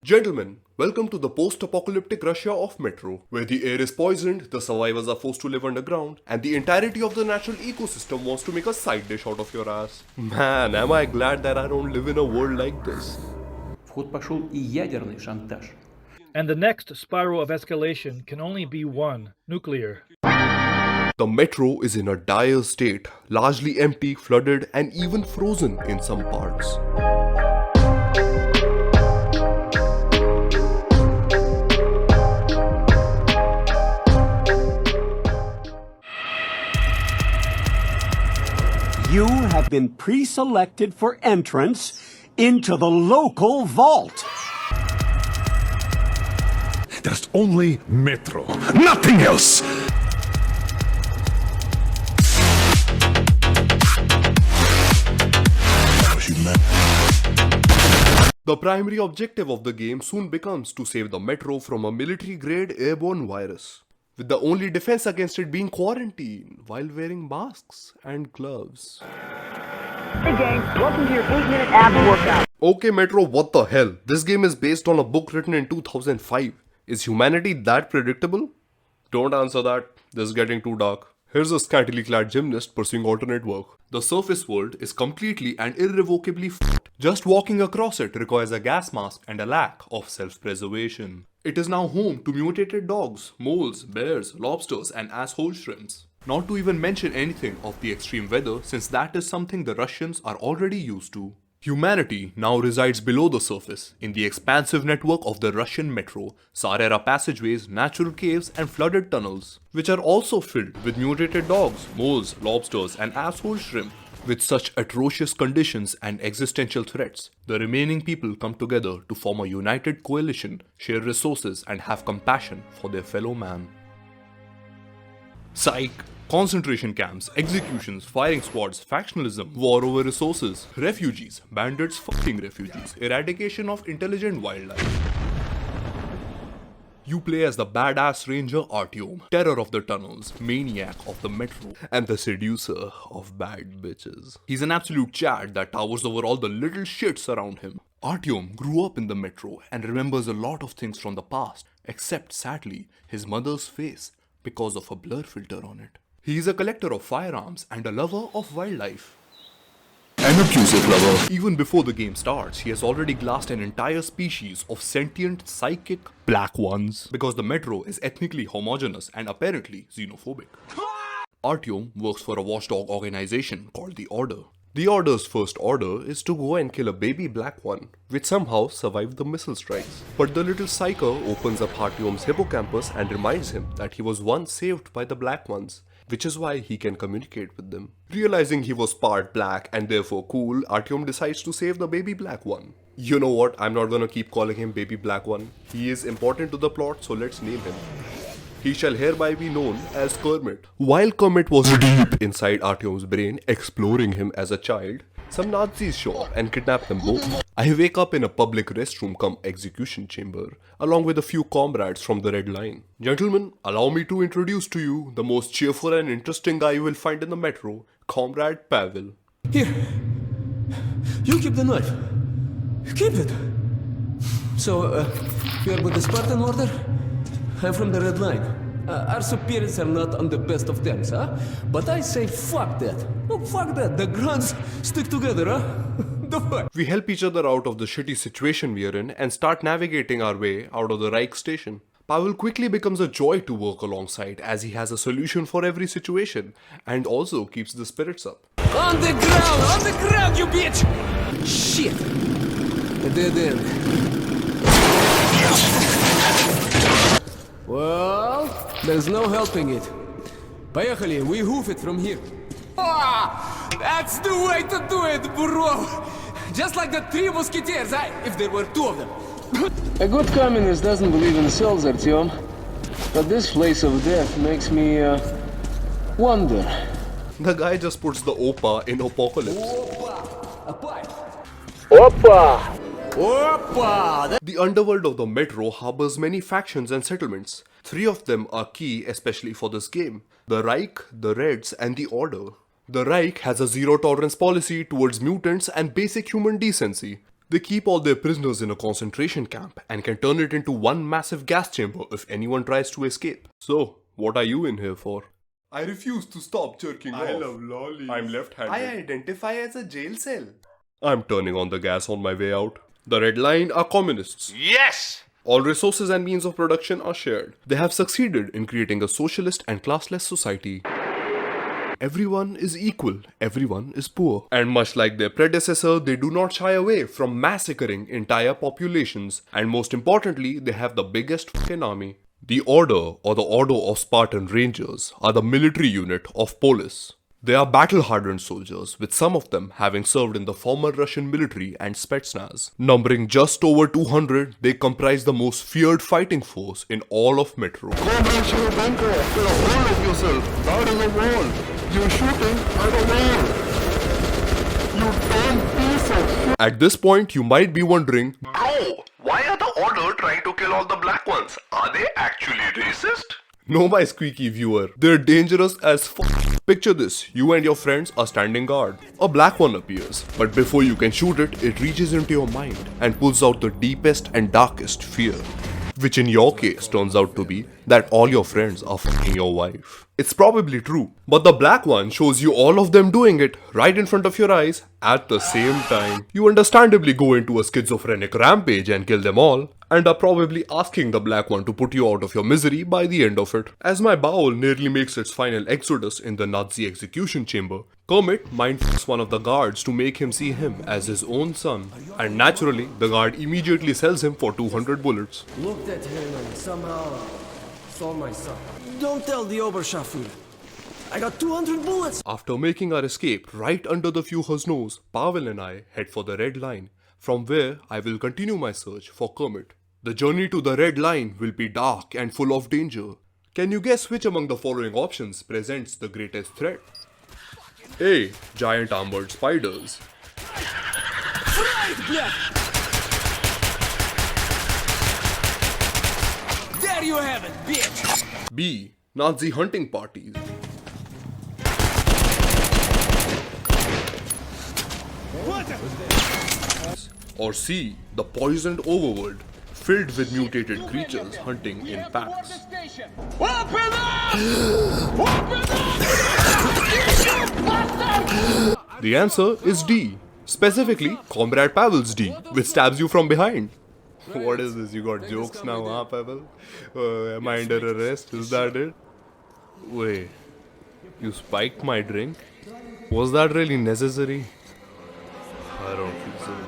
Gentlemen, welcome to the post-apocalyptic Russia of Metro, where the air is poisoned, the survivors are forced to live underground, and the entirety of the natural ecosystem wants to make a side dish out of your ass. Man, am I glad that I don't live in a world like this. В ход пошел и ядерный шантаж. And the next spiral of escalation can only be one, nuclear. The metro is in a dire state, largely empty, flooded, and even frozen in some parts. You have been pre-selected for entrance into the local vault. There's only Metro, nothing else! The primary objective of the game soon becomes to save the metro from a military-grade airborne virus, with the only defense against it being quarantine while wearing masks and gloves. Hey gang, welcome to your 8-minute ab workout. Okay Metro, what the hell? This game is based on a book written in 2005. Is humanity that predictable? Don't answer that. This is getting too dark. Here's a scantily clad gymnast pursuing alternate work. The surface world is completely and irrevocably f***ed. Just walking across it requires a gas mask and a lack of self-preservation. It is now home to mutated dogs, moles, bears, lobsters and asshole shrimps. Not to even mention anything of the extreme weather, since that is something the Russians are already used to. Humanity now resides below the surface, in the expansive network of the Russian metro, Sarera passageways, natural caves and flooded tunnels, which are also filled with mutated dogs, moles, lobsters and asshole shrimp. With such atrocious conditions and existential threats, the remaining people come together to form a united coalition, share resources and have compassion for their fellow man. Psych! Concentration camps, executions, firing squads, factionalism, war over resources, refugees, bandits fucking refugees, eradication of intelligent wildlife. You play as the badass ranger Artyom, terror of the tunnels, maniac of the metro, and the seducer of bad bitches. He's an absolute Chad that towers over all the little shits around him. Artyom grew up in the metro and remembers a lot of things from the past, except sadly, his mother's face, because of a blur filter on it. He is a collector of firearms and a lover of wildlife. An obtrusive lover. Even before the game starts, he has already glassed an entire species of sentient, psychic black ones, because the metro is ethnically homogeneous and apparently xenophobic. Artyom works for a watchdog organization called the Order. The Order's first order is to go and kill a baby black one, which somehow survived the missile strikes. But the little psycho opens up Artyom's hippocampus and reminds him that he was once saved by the black ones, which is why he can communicate with them. Realizing he was part black and therefore cool, Artyom decides to save the baby black one. You know what, I'm not gonna keep calling him baby black one. He is important to the plot, so let's name him. He shall hereby be known as Kermit. While Kermit was deep inside Artyom's brain, exploring him as a child, some Nazis show up and kidnap them both. I wake up in a public restroom cum execution chamber, along with a few comrades from the Red Line. Gentlemen, allow me to introduce to you the most cheerful and interesting guy you will find in the metro, Comrade Pavel. Here, you keep the knife. Keep it. So, you are with the Spartan order? I'm from the Red Line. Our superiors are not on the best of terms, huh? But I say fuck that. No, fuck that. The grunts stick together, huh? The fuck? We help each other out of the shitty situation we are in and start navigating our way out of the Reich station. Pavel quickly becomes a joy to work alongside, as he has a solution for every situation and also keeps the spirits up. On the ground, you bitch! Shit! A dead end. Well, there's no helping it. Поехали, we hoof it from here. Ah, that's the way to do it, bro! Just like the Three Musketeers, if there were two of them. A good communist doesn't believe in cells, Artyom. But this place of death makes me, wonder. The guy just puts the Opa in Apocalypse. Opa! A pipe! Opa! Opa! The underworld of the metro harbors many factions and settlements. 3 of them are key, especially for this game: the Reich, the Reds, and the Order. The Reich has a zero-tolerance policy towards mutants and basic human decency. They keep all their prisoners in a concentration camp and can turn it into one massive gas chamber if anyone tries to escape. So, what are you in here for? I refuse to stop jerking off. I love lollies. I'm left-handed. I identify as a jail cell. I'm turning on the gas on my way out. The Red Line are communists. Yes! All resources and means of production are shared. They have succeeded in creating a socialist and classless society. Everyone is equal, everyone is poor. And much like their predecessor, they do not shy away from massacring entire populations. And most importantly, they have the biggest fucking army. The Order, or the Order of Spartan Rangers, are the military unit of Polis. They are battle-hardened soldiers, with some of them having served in the former Russian military and Spetsnaz. Numbering just over 200, they comprise the most feared fighting force in all of Metro. Go reach your bunker, fill a hole of yourself, guard in the wall. You're shooting at a wall. You damn piece of shit. At this point, you might be wondering, Bro, why are the Order trying to kill all the black ones? Are they actually racist? no my squeaky viewer, they're dangerous as fuck. Picture this, you and your friends are standing guard. A black one appears, but before you can shoot it, it reaches into your mind and pulls out the deepest and darkest fear. Which in your case turns out to be that all your friends are fucking your wife. It's probably true, but the black one shows you all of them doing it right in front of your eyes at the same time. You understandably go into a schizophrenic rampage and kill them all, and are probably asking the black one to put you out of your misery by the end of it. As my bowel nearly makes its final exodus in the Nazi execution chamber, Kermit mindfucks one of the guards to make him see him as his own son, and naturally, the guard immediately sells him for 200 bullets. Looked at him and somehow saw my son. Don't tell the Oberscharführer. I got 200 bullets! After making our escape right under the Führer's nose, Pavel and I head for the Red Line, from where I will continue my search for Kermit. The journey to the Red Line will be dark and full of danger. Can you guess which among the following options presents the greatest threat? A. Giant armored spiders. There you have it, bitch! B. Nazi hunting parties. Or C. The poisoned overworld, filled with mutated creatures hunting in packs. The answer is D. Specifically, Comrade Pavel's D, which stabs you from behind. What is this? You got jokes now, huh, Pavel? Am I under arrest? Is that it? Wait, you spiked my drink? Was that really necessary? I don't feel so good.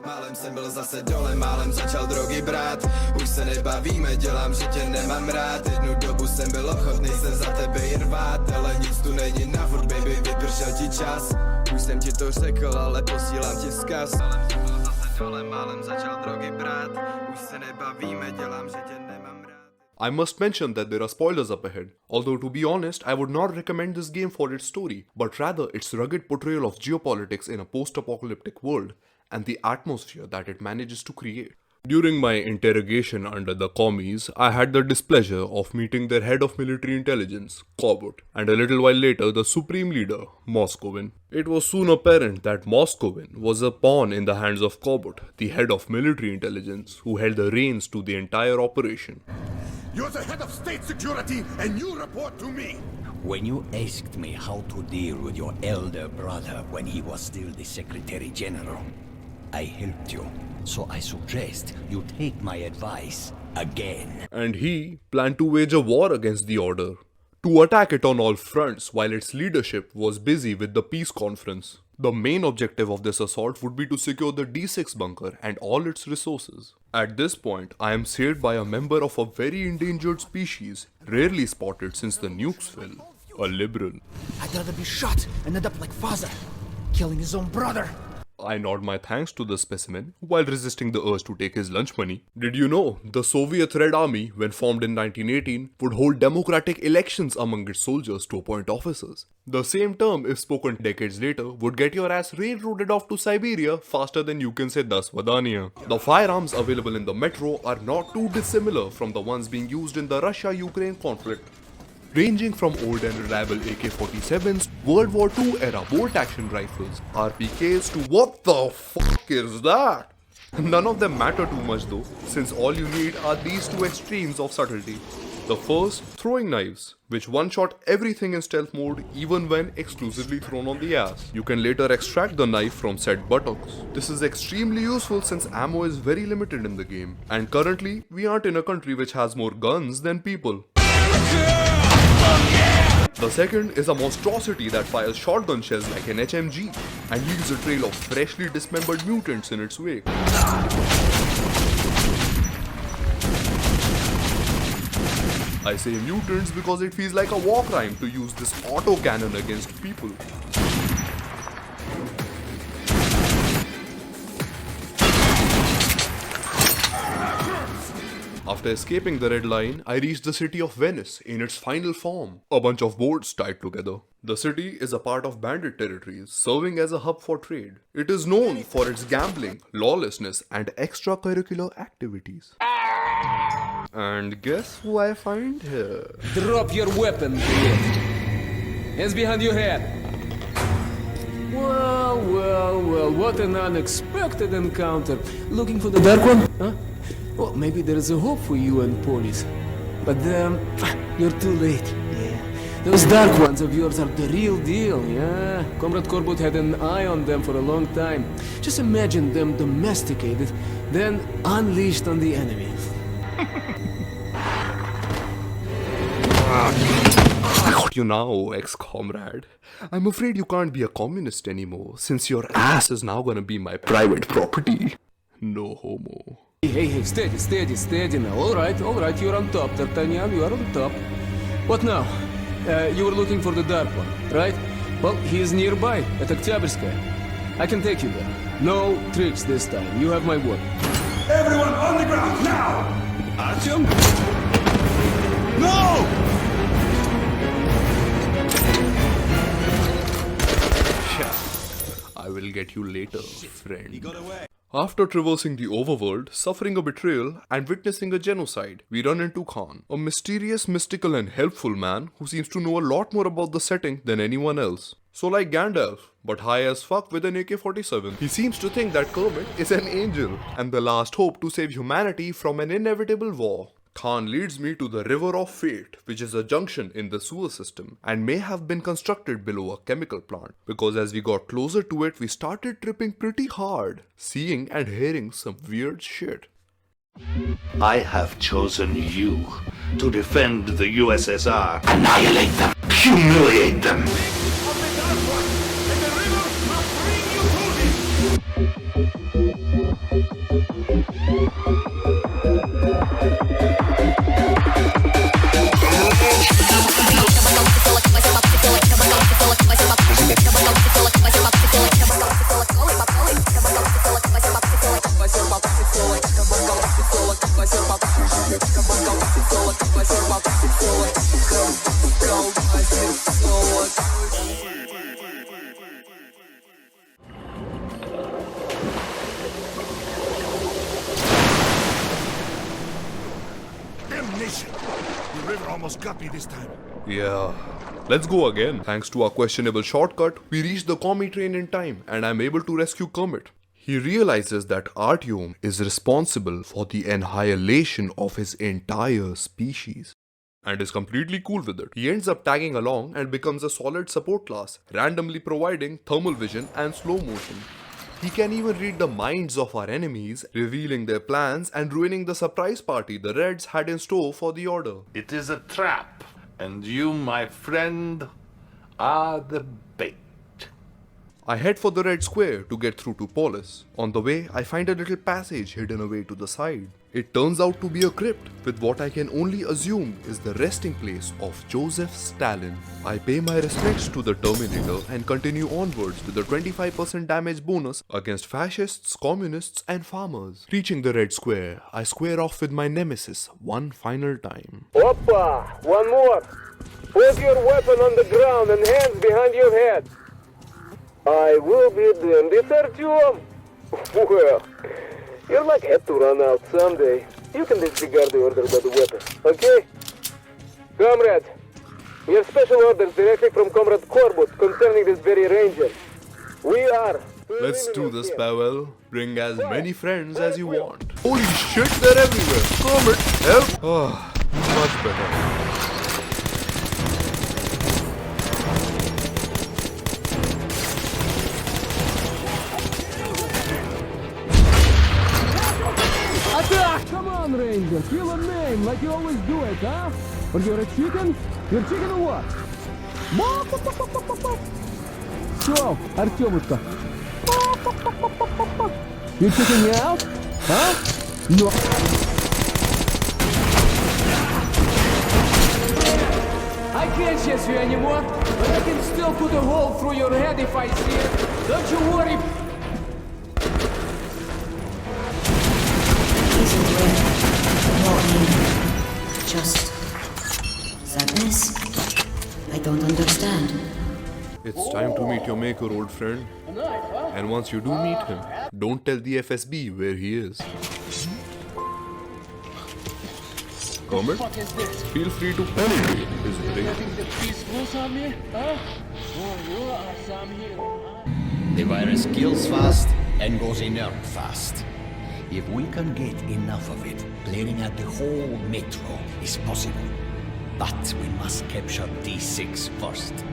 Málem jsem byl zase dole, málem začal drogy brát. Už se nebavíme, dělám, že tě nemám rád. Jednu dobu jsem byl ochotný se za tebe i rvát, ale nic tu není na furt, baby, vypršel ti čas. Už jsem ti to řekl, ale posílám ti vzkaz. Málem jsem byl zase dole, málem začal drogy brát. Už se nebavíme, dělám, že tě nemám rád. I must mention that there are spoilers up ahead, although to be honest, I would not recommend this game for its story, but rather its rugged portrayal of geopolitics in a post-apocalyptic world, and the atmosphere that it manages to create. During my interrogation under the commies, I had the displeasure of meeting their head of military intelligence, Corbett, and a little while later the supreme leader, Moscowin. It was soon apparent that Moscowin was a pawn in the hands of Corbett, the head of military intelligence, who held the reins to the entire operation. You're the head of state security, and you report to me! When you asked me how to deal with your elder brother when he was still the Secretary General, I helped you. So I suggest you take my advice again. And he planned to wage a war against the Order, to attack it on all fronts while its leadership was busy with the peace conference. The main objective of this assault would be to secure the D6 bunker and all its resources. At this point, I am saved by a member of a very endangered species, rarely spotted since the nukes fell, a liberal. I'd rather be shot and end up like father, killing his own brother. I nod my thanks to the specimen while resisting the urge to take his lunch money. Did you know the Soviet Red Army, when formed in 1918, would hold democratic elections among its soldiers to appoint officers? The same term, if spoken decades later, would get your ass railroaded off to Siberia faster than you can say Das Vadania. The firearms available in the metro are not too dissimilar from the ones being used in the Russia-Ukraine conflict. ranging from old and reliable AK-47s, World War II era bolt-action rifles, RPKs to what the fuck is that? None of them matter too much though, since all you need are these two extremes of subtlety. The first, throwing knives, which one-shot everything in stealth mode even when exclusively thrown on the ass. You can later extract the knife from said buttocks. This is extremely useful since ammo is very limited in the game, and currently we aren't in a country which has more guns than people. The second is a monstrosity that fires shotgun shells like an HMG and leaves a trail of freshly dismembered mutants in its wake. I say mutants because it feels like a war crime to use this auto-cannon against people. After escaping the Red Line, I reached the city of Venice in its final form, a bunch of boats tied together. The city is a part of bandit territories, serving as a hub for trade. It is known for its gambling, lawlessness, and extracurricular activities. And guess who I find here? Drop your weapon, bitch. Hands behind your head. Well, what an unexpected encounter. Looking for the dark one? Huh? Well, maybe there is a hope for you and police. But you're too late. Yeah. Those dark ones of yours are the real deal, yeah? Comrade Corbett had an eye on them for a long time. Just imagine them domesticated, then unleashed on the enemy. I got you now, ex-comrade. I'm afraid you can't be a communist anymore, since your ass is now gonna be my private property. No homo. Hey, steady now. Alright, you're on top, D'Artagnan, you are on top. What now? You were looking for the dark one, right? Well, he is nearby, at Oktyabrskaya. I can take you there. No tricks this time, you have my word. Everyone on the ground, now! Artyom? No! I will get you later, friend. After traversing the overworld, suffering a betrayal, and witnessing a genocide, we run into Khan, a mysterious, mystical and helpful man who seems to know a lot more about the setting than anyone else. So like Gandalf, but high as fuck with an AK-47. He seems to think that Kermit is an angel, and the last hope to save humanity from an inevitable war. Khan leads me to the River of Fate, which is a junction in the sewer system and may have been constructed below a chemical plant, because as we got closer to it, we started tripping pretty hard, seeing and hearing some weird shit. I have chosen you to defend the USSR. Annihilate them, humiliate them. Damnation! The river almost got me this time. Yeah. Let's go again. Thanks to our questionable shortcut, we reach the commie train in time and I'm able to rescue Kermit. He realizes that Artyom is responsible for the annihilation of his entire species and is completely cool with it. He ends up tagging along and becomes a solid support class, randomly providing thermal vision and slow motion. He can even read the minds of our enemies, revealing their plans and ruining the surprise party the Reds had in store for the Order. It is a trap, and you, my friend, are the bait. I head for the Red Square to get through to Polis. On the way, I find a little passage hidden away to the side. It turns out to be a crypt with what I can only assume is the resting place of Joseph Stalin. I pay my respects to the Terminator and continue onwards with a 25% damage bonus against fascists, communists and farmers. Reaching the Red Square, I square off with my nemesis one final time. Oppa! One more! Put your weapon on the ground and hands behind your head. I will be damned, it's Artyom! Well, your luck had to run out someday. You can disregard the order by the weapon, okay? Comrades, We have special orders directly from Comrade Corbett concerning this very ranger. We are... Let's do this, Pavel. Bring as many friends as you want. Holy shit, they're everywhere. Comet, help! Oh, much better. Attack! Come on, Ranger. Kill a name like you always do it, huh? Or you're a chicken? You're chicken or what? So, Artyomushka. You kicking me out? Huh? No. I can't chase you anymore, but I can still put a hole through your head if I see it. Don't you worry. Isn't it? Not me. Just... sadness? I don't understand. It's time to meet your maker, old friend. And once you do meet him, don't tell the FSB where he is. Comet, feel free to penetrate his brain. The virus kills fast and goes inert fast. If we can get enough of it, clearing out the whole metro is possible. But we must capture D6 first.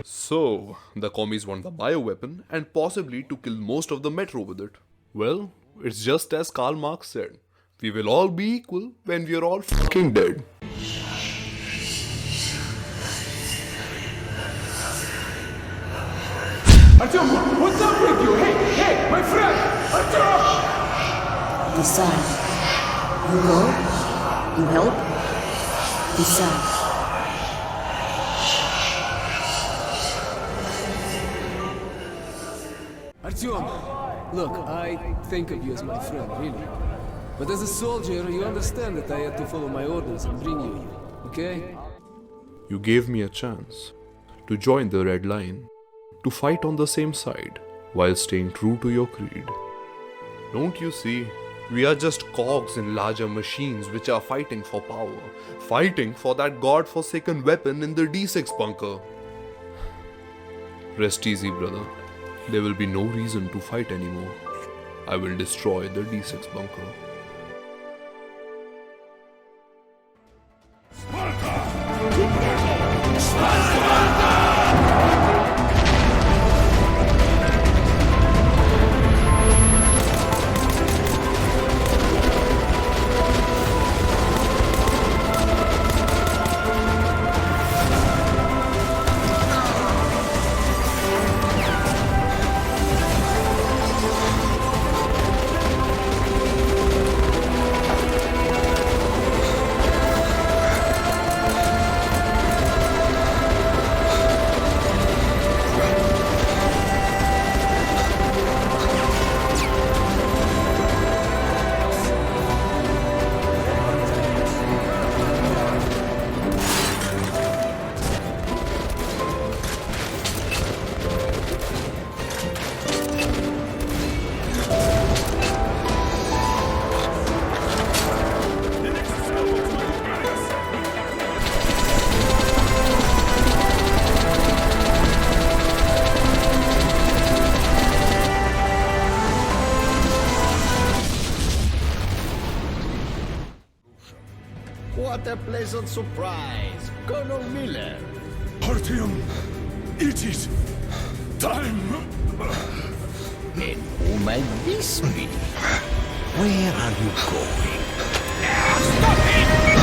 So, the commies want the bioweapon and possibly to kill most of the metro with it. Well, it's just as Karl Marx said. We will all be equal when we are all fucking dead. Artyom, what's up with you? Hey, my friend! Artyom! Decide. You go. You help. Decide. Artyom, look, I think of you as my friend, really. But as a soldier, you understand that I had to follow my orders and bring you here, okay? You gave me a chance to join the Red Line, to fight on the same side while staying true to your creed. Don't you see? We are just cogs in larger machines which are fighting for power, fighting for that god-forsaken weapon in the D6 bunker. Rest easy, brother. There will be no reason to fight anymore. I will destroy the D6 bunker. What a pleasant surprise, Colonel Miller. Artyom, it is time. And who might this be? Where are you going? Stop it!